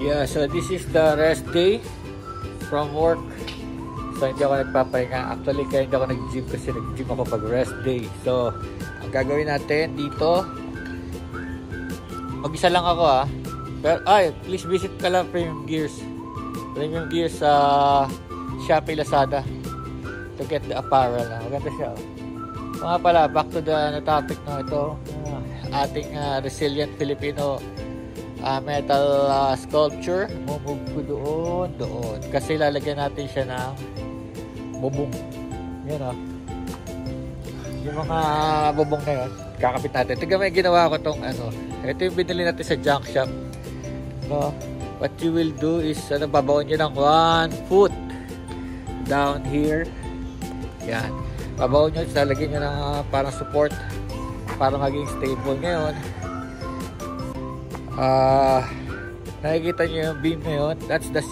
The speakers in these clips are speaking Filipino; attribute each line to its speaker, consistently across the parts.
Speaker 1: Yeah, so this is the rest day from work. So hindi ako nagpapahinga. Actually, kaya hindi ako nag-gym kasi nag-gym ako pag rest day. So, ang gagawin natin dito, mag-isa lang ako Pero, please visit ka lang Premium Gears. Premium Gears sa Shopee, Lazada to get the apparel. Maganda siya. Mga pala, back to the topic na ito. Ating resilient Filipino metal sculpture. Mumove ko doon. Kasi lalagyan natin siya ng bubong. Yan yung mga bubong na yun, kakapit natin. Tignan mo yung ginawa ko tong ito yung binili natin sa junk shop. No? What you will do is babaon nyo ng 1 foot down here. Yan. Babaon nyo, lalagyan nyo ng parang support para maging stable. Ngayon nakikita nyo yung beam na yun. That's the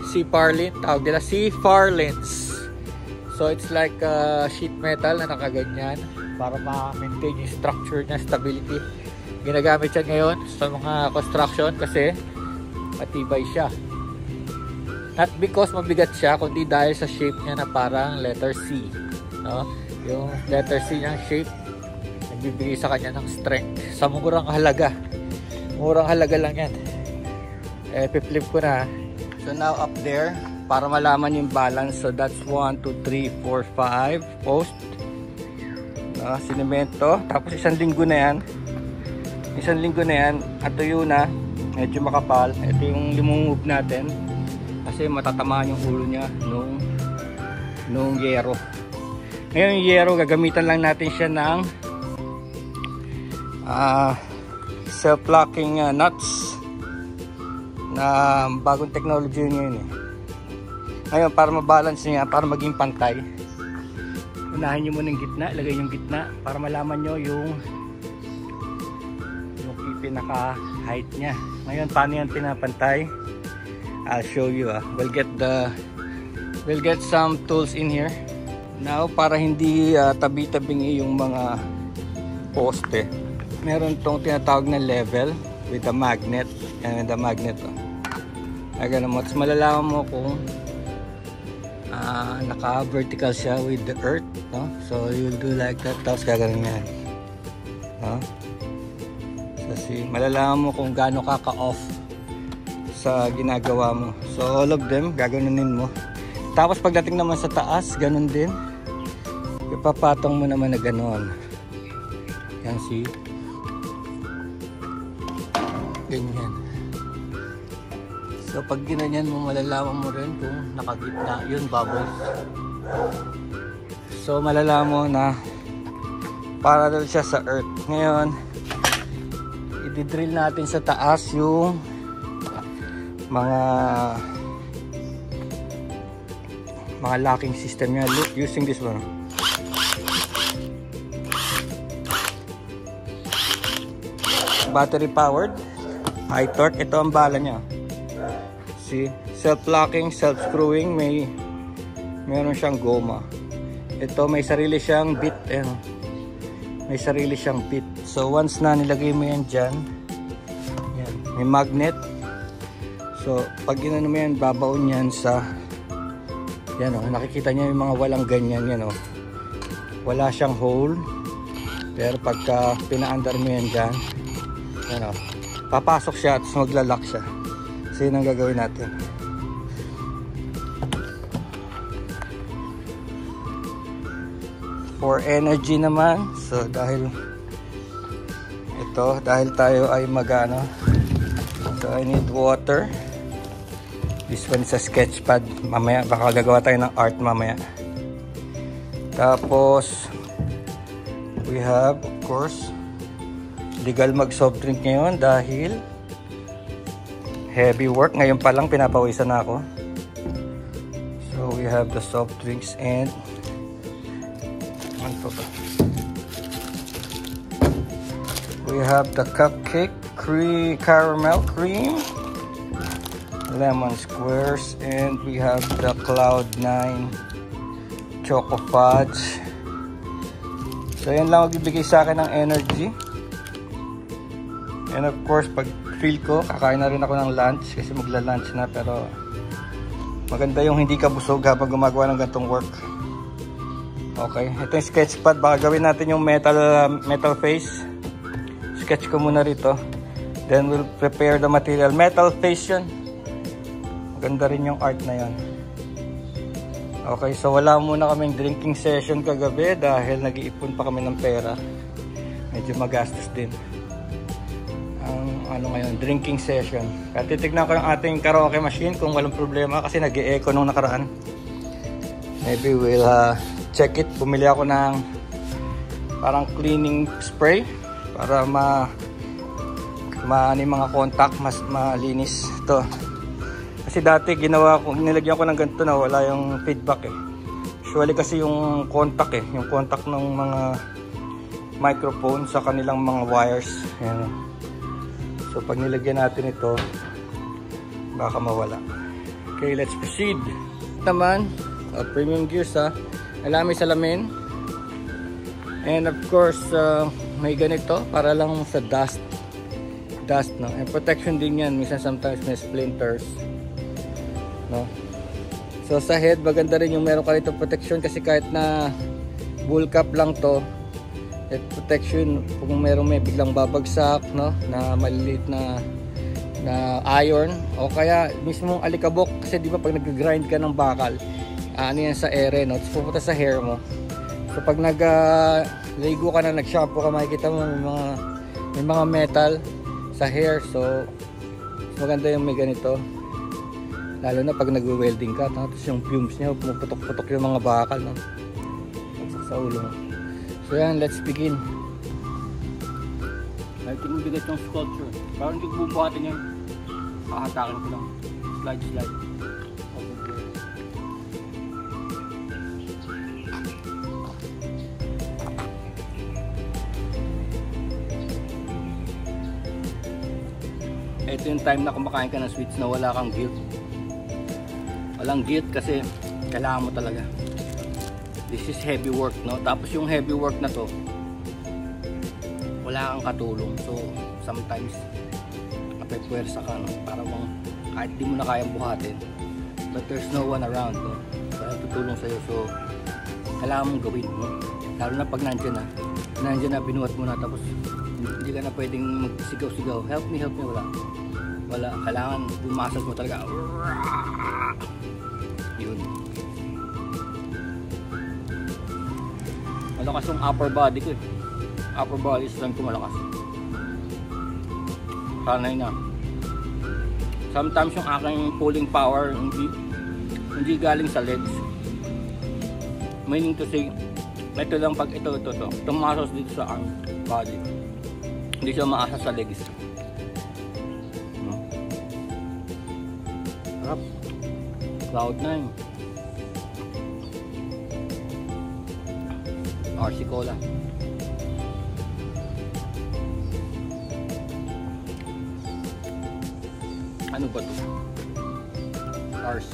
Speaker 1: C-Parlin. Tawag nila C-Parlins. So it's like sheet metal na nakaganyan para ma-maintain yung structure niya, stability. Ginagamit siya ngayon sa mga construction kasi matibay siya. Not because mabigat siya, kundi dahil sa shape niya na parang letter C. No? Yung letter C niyang shape nagbibigay sa kanya ng strength sa murang halaga. Murang halaga lang yan. Pipflip ko na. So now up there, para malaman yung balance. So that's 1, 2, 3, 4, 5 post. Sinemento. Tapos isang linggo na yan. Atuyo na. Medyo makapal. Ito yung limumove natin. Kasi matatamaan yung ulo niya nung yero. Ngayon yung yero, gagamitan lang natin siya ng self-locking nuts na bagong technology ngayon Ngayon, para mabalance niya, para maging pantay, unahin nyo muna yung gitna, ilagay yung gitna para malaman nyo yung pinaka height niya. Ngayon, paano yan pinapantay? I'll show you. We'll get some tools in here now para hindi tabi-tabingi yung mga poste. Meron tong tinatawag na level with a magnet. Yan the magnet. Ganun mo. Tapos malalaman mo kung naka-vertical siya with the earth. No? So you'll do like that. Tapos gagawin yan. Kasi malalaman mo kung gaano ka-off sa ginagawa mo. So all of them, gaganunin mo. Tapos pagdating naman sa taas, ganun din. Ipapatong mo naman na ganun. Yan, see? Ganyan. So pag ginanyan mo, malalaman mo rin kung nakagitna yun, bubbles. So malalaman mo na parallel siya sa earth. Ngayon, i-drill natin sa taas yung mga locking system niya. Look, using this one. Battery powered, high torque. Ito ang bala niya. See, self-locking, self-screwing, meron siyang goma. Ito may sarili siyang bit, may sarili siyang bit. So once na nilagay mo yan dyan, yan, may magnet. So pag inano mo yan, babaon yan sa yan nakikita niyo yung mga walang ganyan yan wala siyang hole. Pero pagka pinaandar mo yan dyan, papasok siya at maglalak siya. So yun ang gagawin natin. For energy naman, so dahil tayo ay so I need water. This one is a sketch pad. Mamaya baka gagawa tayo ng art mamaya. Tapos we have, of course, legal mag soft drink ngayon dahil heavy work. Ngayon pa lang pinapawisan na ako. So we have the soft drinks and we have the cupcake caramel cream, lemon squares, and we have the Cloud9 Choco Fudge. So yan lang magbibigay sa akin ng energy. And of course, pag
Speaker 2: feel ko. Kakain na rin ako ng lunch kasi magla-lunch na, pero maganda yung hindi ka busog habang gumagawa ng ganitong work. Okay, ito yung sketch pad. Baka gawin natin yung metal face. Sketch ko muna rito. Then we'll prepare the material. Metal face yun. Maganda rin yung art na yan. Okay, so wala muna kaming drinking session kagabi dahil nag-iipon pa kami ng pera. Medyo magastos din. Ano ngayon, drinking session. Kaya titignan ko yung ating karaoke machine kung walang problema kasi nag-e-echo nung nakaraan. Maybe we'll check it. Bumili ako ng parang cleaning spray para mga contact mas malinis ito. Kasi dati nilagyan ko ng ganito na wala yung feedback eh. Usually kasi yung contact yung contact ng mga microphone sa kanilang mga wires. Ayan. So pag nilagyan natin ito, baka mawala. Okay, let's proceed. Naman, premium gears alamay salamin. And of course, may ganito para lang sa dust, no? And protection din yan. Minsan sometimes may splinters, no? So sa head, maganda rin yung meron ka rito protection kasi kahit na bull cap lang to, protection kung may biglang babagsak, no, na maliliit na iron o kaya mismong alikabok kasi di ba pag nag-grind ka ng bakal, ano yan sa ere, no, tapos pupunta sa hair mo. So pag ligo ka na, nag-shampoo ka, makikita mo may mga metal sa hair. So maganda yung may ganito, lalo na pag nag-welding ka, tapos yung fumes niya pumuputok-putok yung mga bakal, no, sa ulo mo. So yan, let's begin. Natin mo bigat yung sculpture. Parang hindi ko bubuhatin yan. Pakahatakin ko lang. Slide. Ito yung time na kumakain ka ng sweets na wala kang guilt. Walang guilt kasi kailangan mo talaga. This is heavy work, no? Tapos yung heavy work na to, wala kang katulong. So, sometimes, napipwersa ka, no? Para bang kahit di mo na kayang buhatin. But there's no one around, no? Kaya tutulong sa'yo. So, kailangan mong gawin, no? Lalo na pag nandiyan na, binuhat mo na, tapos hindi ka na pwedeng magsigaw-sigaw. Help me, wala. Kailangan bumasag mo talaga. Yun. Malakas yung upper body ko eh. Upper body strength ko malakas. Sanay na. Sometimes yung aking pulling power hindi galing sa legs. Meaning to say, ito lang pag ito tumasos dito sa arm body. Hindi siya maasa sa legs. Sarap. Cloud9. RC Cola. Ano ba to? RC?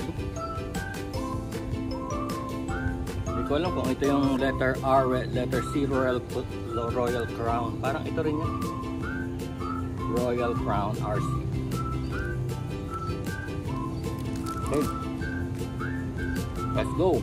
Speaker 2: Hindi ko alam kung ito yung letter R, letter C, Royal Crown. Parang ito rin yan. Royal Crown RC. Okay. Let's go.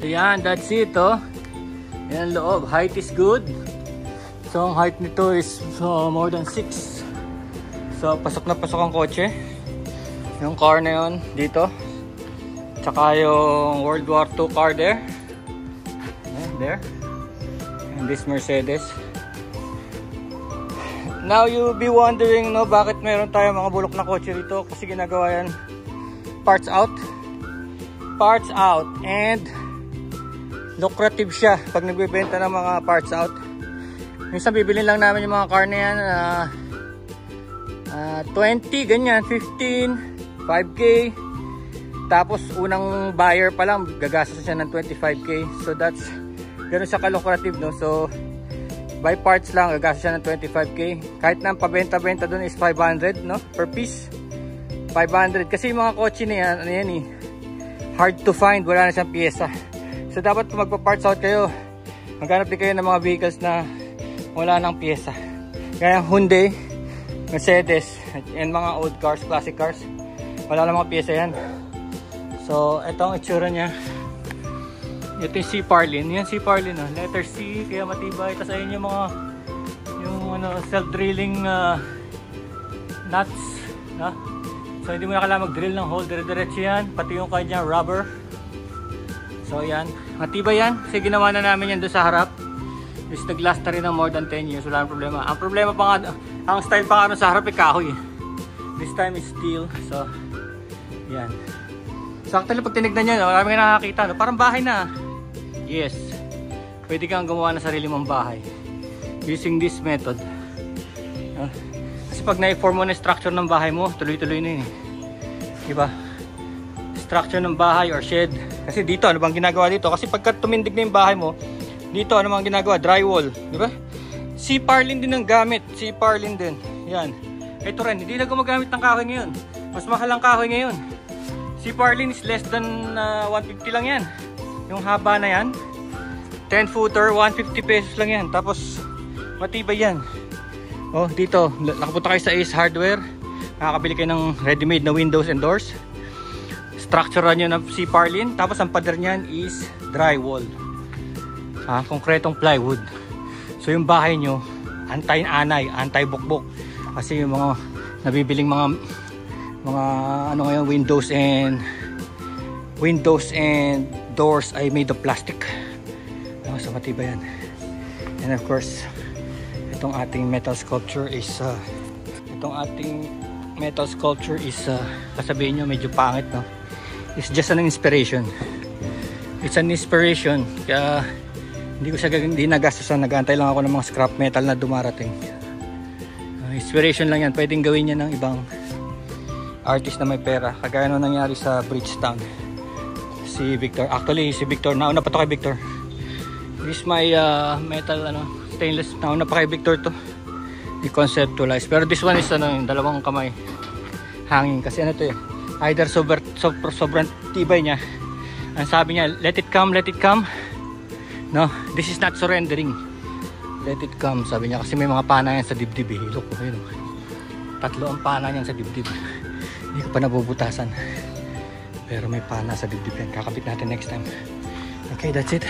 Speaker 1: So yan, that's it oh. Yan loob, height is good. So ang height nito is more than 6. So pasok na pasok ang kotse. Yung car na yun dito. Tsaka yung World War II car there. And there. And this Mercedes.
Speaker 2: Now you be wondering, no, bakit meron tayo mga bulok na kotse rito? Kasi ginagawa yan parts out. Parts out. And lucrative siya pag nagbebenta ng mga parts out. Minsan bibilin lang namin yung mga car na yan 20, ganyan, 15, 5K. Tapos unang buyer pa lang gagastos siya ng 25K. So that's ganoon siya ka-lucrative, no? So by parts lang gagastos siya ng 25K. Kahit na ang pabenta-benta doon is 500, no? Per piece 500. Kasi yung mga kotse na yan, ano yan eh, hard to find, wala na siyang pyesa. So dapat kung magpa-parts out kayo, maghanap din kayo ng mga vehicles na wala nang pyesa. Kaya Hyundai, Mercedes, and mga old cars, classic cars, wala na mga pyesa yan. So ito ang itsura niya. Ito yung C Parlin. Yan C Parlin, oh. Letter C, kaya matibay. Tapos ayun yung mga ano, self-drilling nuts, no? So hindi mo na kailangan mag-drill ng hole, dire-diretso yan. Pati yung kanya rubber. So yan, matibay yan. Kasi ginawa na namin yan doon sa harap. Is nag-last na rin ng more than 10 years. Wala nang problema. Ang problema pa nga, ang style pa nga sa harap ay kahoy. This time is steel. So yan. So actually pag tinignan nyo, marami nga nakakita, no? Parang bahay na. Yes, pwede kang gumawa ng sarili mong bahay using this method. Kasi pag na-form mo na structure ng bahay mo, tuloy-tuloy na yun, diba? Structure ng bahay or shed. Kasi dito, ano bang ginagawa dito? Kasi pagka tumindig na yung bahay mo, dito ano bang ginagawa? Drywall, diba? C Parlin din ang gamit. C Parlin din. Yan. Ito rin, hindi na gumagamit ng kahoy ngayon. Mas mahal ang kahoy ngayon. C Parlin is less than 150 lang yan. Yung haba na yan, 10 footer, 150 pesos lang yan. Tapos matibay yan. Oh, dito nakapunta kayo sa Ace Hardware, makakabili kayo ng ready-made na windows and doors. Structure nyo ng C Parlin. Tapos ang pader nyan is drywall, konkretong plywood. So yung bahay nyo anti-anay, anti-bukbok. Kasi yung mga nabibiling mga ano ngayon, windows and doors ay made of plastic. So matibay yan. And of course, itong ating metal sculpture is kasabihin nyo medyo pangit, no? It's just an inspiration. It's an inspiration. Kaya hindi nagastusan. Nag-aantay lang ako ng mga scrap metal na dumarating. Inspiration lang yan. Pwedeng gawin yan ng ibang artist na may pera. Kagaya nung nangyari sa Bridgetown. Si Victor. Actually, si Victor. Nauna pa to kay Victor. This is my metal stainless. Nauna pa kay Victor to. I-conceptualize. Pero this one is yung dalawang kamay hanging. Kasi ano to eh. Either sobrang tibay niya. Ang sabi niya, let it come, let it come. No, this is not surrendering. Let it come, sabi niya. Kasi may mga pana yan sa dibdib eh. Look, ayun. Tatlo ang pana niyan sa dibdib. Hindi ko pa nabubutasan. Pero may pana sa dibdib yan. Kakabit natin next time. Okay, that's it.